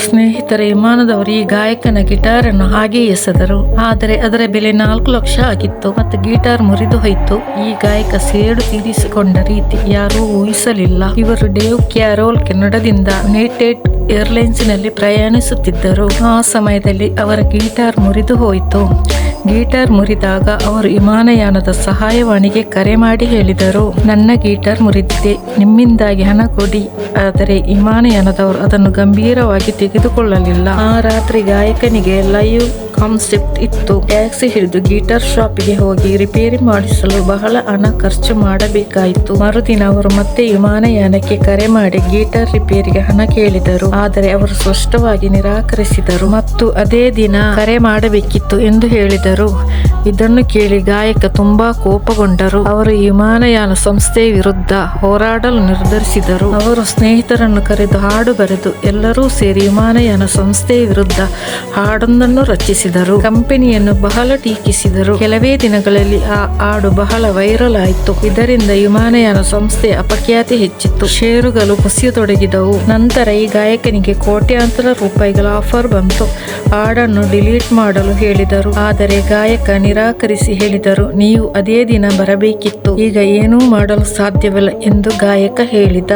ಸ್ನೇಹಿತರ ವಿಮಾನದವರು ಈ ಗಾಯಕನ ಗಿಟಾರ್ ಅನ್ನು ಹಾಗೆ ಎಸೆದರು. ಆದರೆ ಅದರ ಬೆಲೆ 4 ಲಕ್ಷ ಆಗಿತ್ತು ಮತ್ತು ಗಿಟಾರ್ ಮುರಿದು ಹೋಯಿತು. ಈ ಗಾಯಕ ಸೇಡು ತೀರಿಸಿಕೊಂಡ ರೀತಿ ಯಾರೂ ಊಹಿಸಲಿಲ್ಲ. ಇವರು ಡೇವ್ ಕ್ಯಾರೋಲ್ ಕೆನಡಾದಿಂದ ಯುನೈಟೆಡ್ ಏರ್ಲೈನ್ಸ್ ನಲ್ಲಿ ಪ್ರಯಾಣಿಸುತ್ತಿದ್ದರು. ಆ ಸಮಯದಲ್ಲಿ ಅವರ ಗಿಟಾರ್ ಮುರಿದು ಹೋಯಿತು. ಗಿಟಾರ್ ಮುರಿದಾಗ ಅವರು ವಿಮಾನಯಾನದ ಸಹಾಯವಾಣಿಗೆ ಕರೆ ಮಾಡಿ ಹೇಳಿದರು, ನನ್ನ ಗಿಟಾರ್ ಮುರಿದಿದೆ, ನಿಮ್ಮಿಂದಾಗಿ ಹಣ ಕೊಡಿ. ಆದರೆ ವಿಮಾನಯಾನದವರು ಅದನ್ನು ಗಂಭೀರವಾಗಿ ತೆಗೆದುಕೊಳ್ಳಲಿಲ್ಲ. ಆ ರಾತ್ರಿ ಗಾಯಕನಿಗೆ ಲೈವ್ ಕಾನ್ಸೆಪ್ಟ್ ಇತ್ತು. ಟ್ಯಾಕ್ಸಿ ಹಿಡಿದು ಗಿಟಾರ್ ಶಾಪಿಗೆ ಹೋಗಿ ರಿಪೇರಿ ಮಾಡಿಸಲು ಬಹಳ ಹಣ ಖರ್ಚು ಮಾಡಬೇಕಾಯಿತು. ಮರುದಿನ ಅವರು ಮತ್ತೆ ವಿಮಾನಯಾನಕ್ಕೆ ಕರೆ ಮಾಡಿ ಗಿಟಾರ್ ರಿಪೇರಿಗೆ ಹಣ ಕೇಳಿದರು. ಆದರೆ ಅವರು ಸ್ಪಷ್ಟವಾಗಿ ನಿರಾಕರಿಸಿದರು ಮತ್ತು ಅದೇ ದಿನ ಕರೆ ಮಾಡಬೇಕಿತ್ತು ಎಂದು ಹೇಳಿದರು. ಇದನ್ನು ಕೇಳಿ ಗಾಯಕ ತುಂಬಾ ಕೋಪಗೊಂಡರು. ಅವರು ವಿಮಾನಯಾನ ಸಂಸ್ಥೆಯ ವಿರುದ್ಧ ಹೋರಾಡಲು ನಿರ್ಧರಿಸಿದರು. ಅವರು ಸ್ನೇಹಿತರನ್ನು ಕರೆದು ಹಾಡು ಬರೆದು ಎಲ್ಲರೂ ಸೇರಿ ವಿಮಾನಯಾನ ಸಂಸ್ಥೆಯ ವಿರುದ್ಧ ಹಾಡೊಂದನ್ನು ರಚಿಸಿದರು. ಕಂಪನಿಯನ್ನು ಬಹಳ ಟೀಕಿಸಿದರು. ಕೆಲವೇ ದಿನಗಳಲ್ಲಿ ಆ ಹಾಡು ಬಹಳ ವೈರಲ್ ಆಯಿತು. ಇದರಿಂದ ವಿಮಾನಯಾನ ಸಂಸ್ಥೆಯ ಅಪಖ್ಯಾತಿ ಹೆಚ್ಚಿತು. ಷೇರುಗಳು ಕುಸಿಯತೊಡಗಿದವು. ನಂತರ ಈ ಗಾಯಕನಿಗೆ ಕೋಟ್ಯಾಂತರ ರೂಪಾಯಿಗಳ ಆಫರ್ ಬಂತು. ಹಾಡನ್ನು ಡಿಲೀಟ್ ಮಾಡಲು ಹೇಳಿದರು. ಆದರೆ ಗಾಯಕ ನಿರಾಕರಿಸಿ ಹೇಳಿದರು, ನೀವು ಅದೇ ದಿನ ಬರಬೇಕಿತ್ತು, ಈಗ ಏನೂ ಮಾಡಲು ಸಾಧ್ಯವಿಲ್ಲ ಎಂದು ಗಾಯಕ ಹೇಳಿದ.